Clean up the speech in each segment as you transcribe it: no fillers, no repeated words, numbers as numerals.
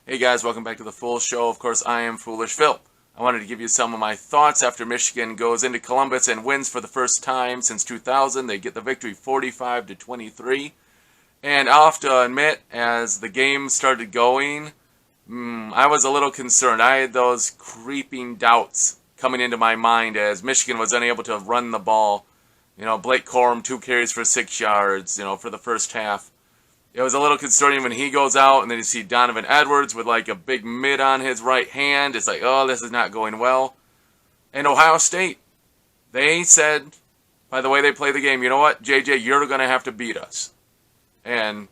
Hey guys, welcome back to the full show. Of course, I am Foolish Phil. I wanted to give you some of my thoughts after Michigan goes into Columbus and wins for the first time since 2000. They get the victory 45-23. And I'll have to admit, as the game started going, I was a little concerned. I had those creeping doubts coming into my mind as Michigan was unable to run the ball. Blake Corum, 2 carries for 6 yards, for the first half. It was a little concerning when he goes out and then you see Donovan Edwards with like a big mid on his right hand. It's like, oh, this is not going well. And Ohio State, they said, by the way they play the game, you know what, JJ, you're going to have to beat us. And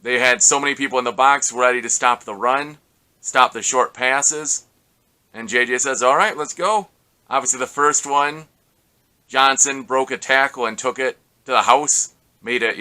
they had so many people in the box ready to stop the run, stop the short passes. And JJ says, all right, let's go. Obviously the first one, Johnson broke a tackle and took it to the house. Made it,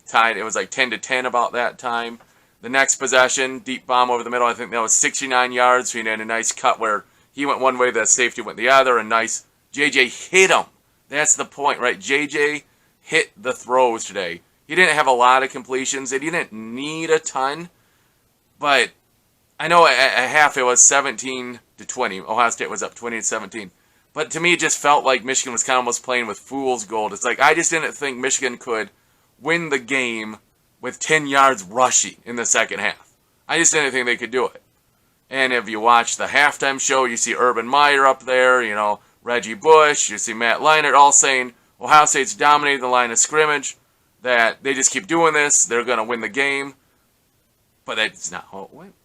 tied. It was like 10-10 about that time. The next possession, deep bomb over the middle. I think that was 69 yards. So he had a nice cut where he went one way, the safety went the other, and nice. JJ hit him. That's the point, right? JJ hit the throws today. He didn't have a lot of completions. He didn't need a ton, but I know at half it was 17-20. Ohio State was up 20-17. But to me, it just felt like Michigan was kind of almost playing with fool's gold. It's like I just didn't think Michigan could win the game with 10 yards rushing in the second half. I just didn't think they could do it. And if you watch the halftime show, you see Urban Meyer up there, Reggie Bush, you see Matt Leinart all saying Ohio State's dominating the line of scrimmage, that they just keep doing this, they're going to win the game. But that's not how it went.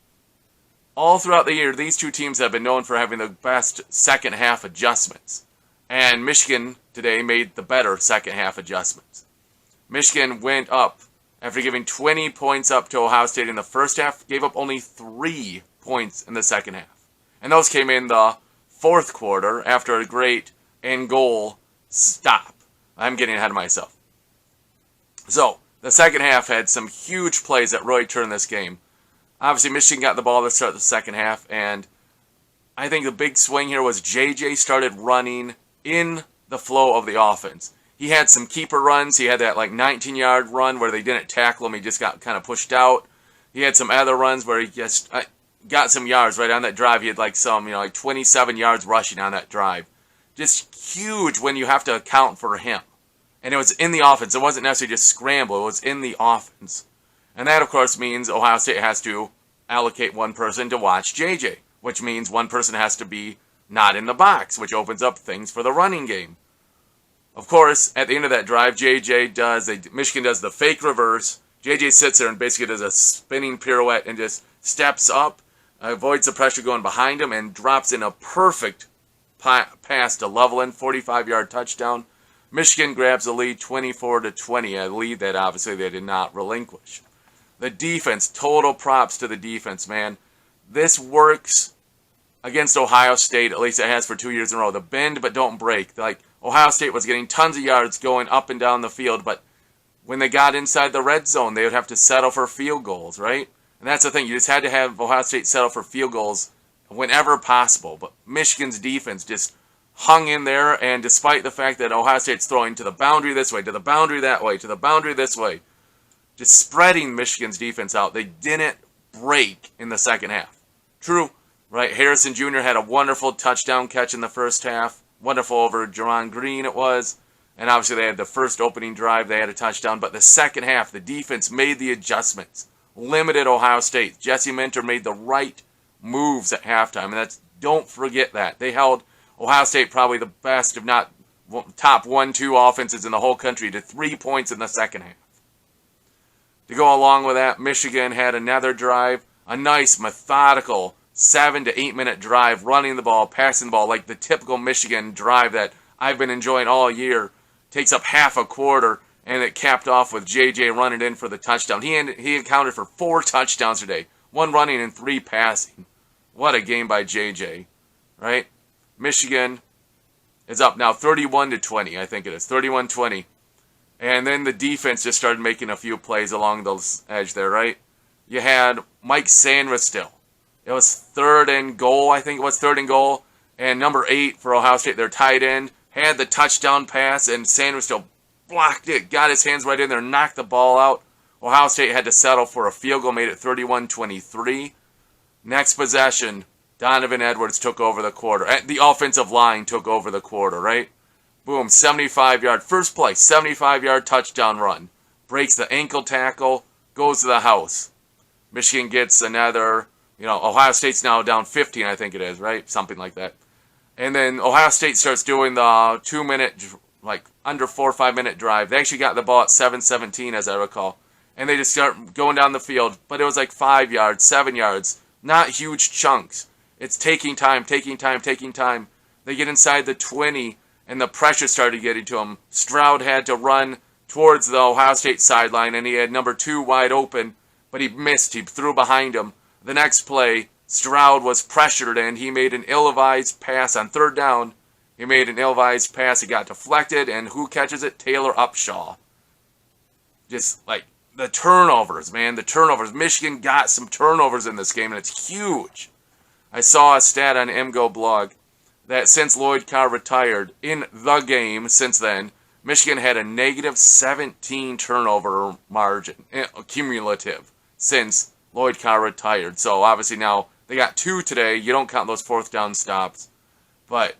All throughout the year, these two teams have been known for having the best second half adjustments. And Michigan today made the better second half adjustments. Michigan went up after giving 20 points up to Ohio State in the first half, gave up only 3 points in the second half. And those came in the fourth quarter after a great end goal stop. I'm getting ahead of myself. So, the second half had some huge plays that really turned this game. Obviously, Michigan got the ball to start the second half, and I think the big swing here was JJ started running in the flow of the offense. He had some keeper runs. He had that 19-yard run where they didn't tackle him. He just got kind of pushed out. He had some other runs where he just got some yards right on that drive. He had some 27 yards rushing on that drive. Just huge when you have to account for him. And it was in the offense. It wasn't necessarily just scramble. It was in the offense. And that, of course, means Ohio State has to allocate one person to watch JJ, which means one person has to be not in the box, which opens up things for the running game. Of course, at the end of that drive, Michigan does the fake reverse. JJ sits there and basically does a spinning pirouette and just steps up, avoids the pressure going behind him, and drops in a perfect pass to Loveland, 45-yard touchdown. Michigan grabs the lead 24-20, a lead that obviously they did not relinquish. The defense, total props to the defense, man. This works against Ohio State, at least it has for 2 years in a row. The bend but don't break. Ohio State was getting tons of yards going up and down the field, but when they got inside the red zone, they would have to settle for field goals, right? And that's the thing. You just had to have Ohio State settle for field goals whenever possible. But Michigan's defense just hung in there, and despite the fact that Ohio State's throwing to the boundary this way, to the boundary that way, to the boundary this way, just spreading Michigan's defense out, they didn't break in the second half. True, right? Harrison Jr. had a wonderful touchdown catch in the first half. Wonderful over Jaron Green it was. And obviously they had the first opening drive, they had a touchdown. But the second half, the defense made the adjustments. Limited Ohio State. Jesse Minter made the right moves at halftime. And don't forget that. They held Ohio State, probably the best, if not top 1-2 offenses in the whole country, to 3 points in the second half. To go along with that, Michigan had another drive, a nice methodical 7 to 8 minute drive, running the ball, passing the ball, like the typical Michigan drive that I've been enjoying all year. Takes up half a quarter, and it capped off with JJ running in for the touchdown. He accounted for 4 touchdowns today, 1 running and 3 passing. What a game by JJ, right? Michigan is up now 31-20, I think it is, 31-20. And then the defense just started making a few plays along the edge there, right? You had Mike Sanders still. It was 3rd and goal, I think it was 3rd and goal. And number 8 for Ohio State, their tight end, had the touchdown pass, and Sanders still blocked it, got his hands right in there, knocked the ball out. Ohio State had to settle for a field goal, made it 31-23. Next possession, Donovan Edwards took over the quarter. The offensive line took over the quarter, right? Boom, 75-yard, first play, 75-yard touchdown run. Breaks the ankle tackle, goes to the house. Michigan gets another, Ohio State's now down 15, I think it is, right? Something like that. And then Ohio State starts doing the 2-minute, under 4 or 5 minute drive. They actually got the ball at 7:17, as I recall. And they just start going down the field. But it was like 5 yards, 7 yards. Not huge chunks. It's taking time. They get inside the 20, and the pressure started getting to them. Stroud had to run towards the Ohio State sideline, and he had number 2 wide open, but he missed. He threw behind him. The next play, Stroud was pressured, and he made an ill-advised pass on third down. He made an ill-advised pass. It got deflected, and who catches it? Taylor Upshaw. Just like the turnovers, man. The turnovers. Michigan got some turnovers in this game, and it's huge. I saw a stat on MGO blog that since Lloyd Carr retired, in the game since then, Michigan had a negative 17 turnover margin, cumulative, since Lloyd Carr retired. So obviously now they got 2 today. You don't count those fourth down stops. But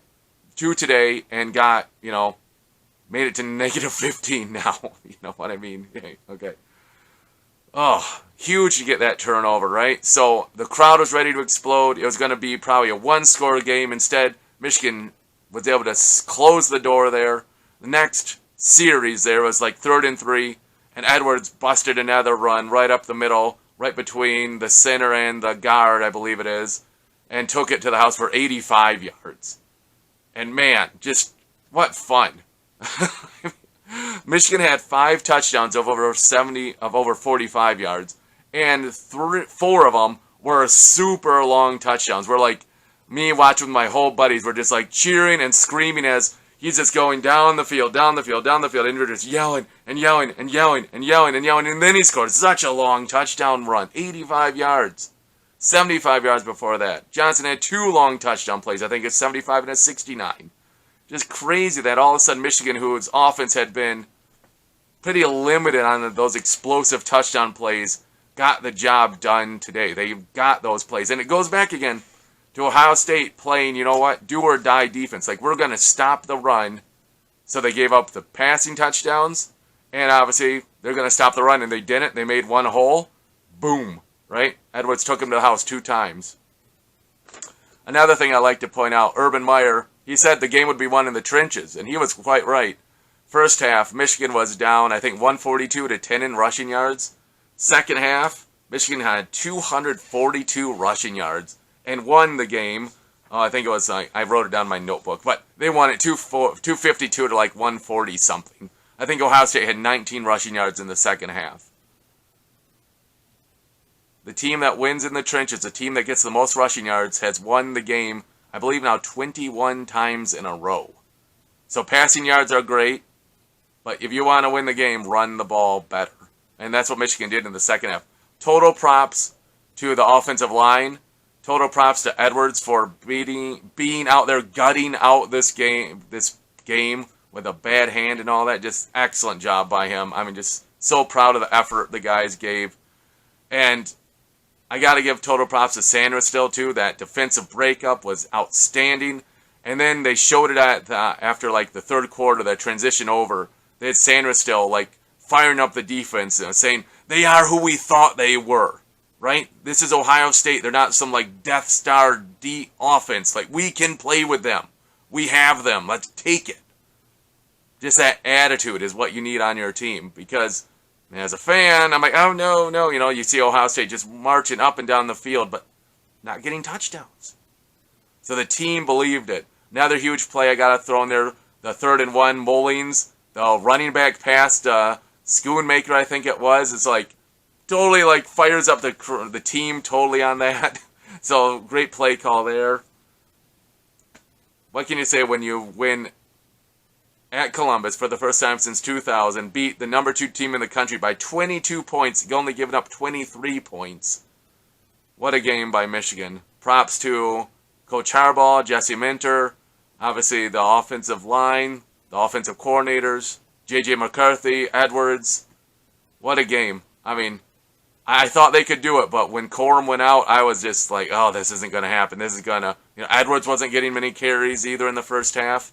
2 today and got, made it to negative 15 now. You know what I mean? Okay. Oh, huge to get that turnover, right? So the crowd was ready to explode. It was going to be probably a 1-score game. Instead, Michigan was able to close the door there. The next series there was like 3rd and 3, and Edwards busted another run right up the middle, right between the center and the guard, I believe it is, and took it to the house for 85 yards. And man, just what fun. Michigan had 5 touchdowns of over 45 yards, and 4 of them were super long touchdowns. We're like, me watching with my whole buddies, we're just like cheering and screaming as he's just going down the field, and we're just yelling, and then he scored such a long touchdown run, 85 yards, 75 yards before that. Johnson had 2 long touchdown plays, I think it's 75 and a 69. Just crazy that all of a sudden Michigan, whose offense had been pretty limited on those explosive touchdown plays, got the job done today. They got those plays. And it goes back again to Ohio State playing, do or die defense. Like, we're going to stop the run. So they gave up the passing touchdowns. And obviously, they're going to stop the run. And they didn't. They made one hole. Boom. Right? Edwards took him to the house 2 times. Another thing I like to point out, Urban Meyer, he said the game would be won in the trenches, and he was quite right. First half, Michigan was down, I think, 142 to 10 in rushing yards. Second half, Michigan had 242 rushing yards and won the game. I think it was, I wrote it down in my notebook, but they won it 252 to like 140 something. I think Ohio State had 19 rushing yards in the second half. The team that wins in the trenches, the team that gets the most rushing yards, has won the game, I believe now 21 times in a row. So passing yards are great, but if you want to win the game, run the ball better. And that's what Michigan did in the second half. Total props to the offensive line. Total props to Edwards for being out there, gutting out this game with a bad hand and all that. Just excellent job by him. I mean, just so proud of the effort the guys gave. And I got to give total props to Sanders still, too. That defensive breakup was outstanding. And then they showed it after, like, the third quarter, that transition over. They had Sanders still, like, firing up the defense, saying, they are who we thought they were, right? This is Ohio State. They're not some, like, Death Star D offense. Like, we can play with them. We have them. Let's take it. Just that attitude is what you need on your team, because as a fan, I'm like, oh, no. You see Ohio State just marching up and down the field, but not getting touchdowns. So the team believed it. Another huge play I got to throw in there, the 3rd and 1, Mullings, the running back past Schoonmaker, I think it was. It's like totally like fires up the team totally on that. So great play call there. What can you say when you win at Columbus for the first time since 2000, beat the number 2 team in the country by 22 points, only giving up 23 points. What a game by Michigan. Props to Coach Harbaugh, Jesse Minter, obviously the offensive line, the offensive coordinators, JJ McCarthy, Edwards. What a game. I mean, I thought they could do it, but when Corum went out, I was just like, oh, this isn't going to happen. This is going to... Edwards wasn't getting many carries either in the first half.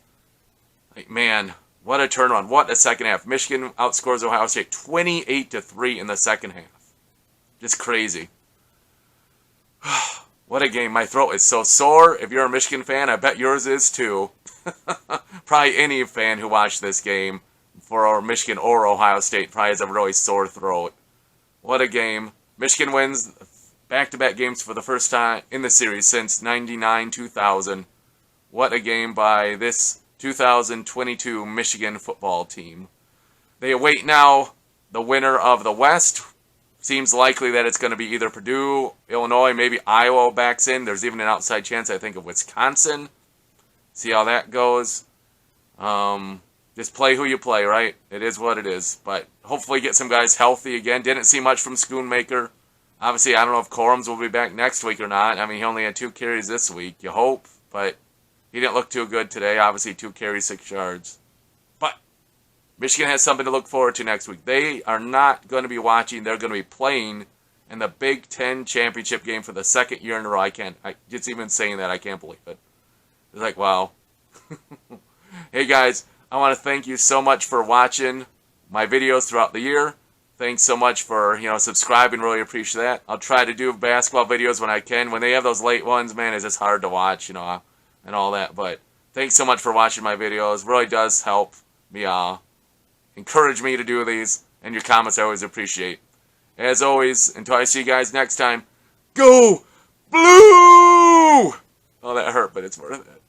Like, man, what a turnaround. What a second half. Michigan outscores Ohio State 28-3 in the second half. Just crazy. What a game. My throat is so sore. If you're a Michigan fan, I bet yours is too. Probably any fan who watched this game for Michigan or Ohio State probably has a really sore throat. What a game. Michigan wins back-to-back games for the first time in the series since 99-2000. What a game by this 2022 Michigan football team. They await now the winner of the West. Seems likely that it's going to be either Purdue, Illinois, maybe Iowa backs in. There's even an outside chance, I think, of Wisconsin. See how that goes. Just play who you play, right? It is what it is. But hopefully get some guys healthy again. Didn't see much from Schoonmaker. Obviously, I don't know if Corums will be back next week or not. I mean, he only had 2 carries this week. You hope. But he didn't look too good today. Obviously, 2 carries, 6 yards. But Michigan has something to look forward to next week. They are not going to be watching. They're going to be playing in the Big Ten championship game for the second year in a row. Just even saying that, I can't believe it. It's like, wow. Hey, guys. I want to thank you so much for watching my videos throughout the year. Thanks so much for, subscribing. Really appreciate that. I'll try to do basketball videos when I can. When they have those late ones, man, it's just hard to watch, and all that. But thanks so much for watching my videos. It really does help me, encourage me to do these. And your comments I always appreciate. As always, until I see you guys next time, go Blue! Oh, that hurt, but it's worth it.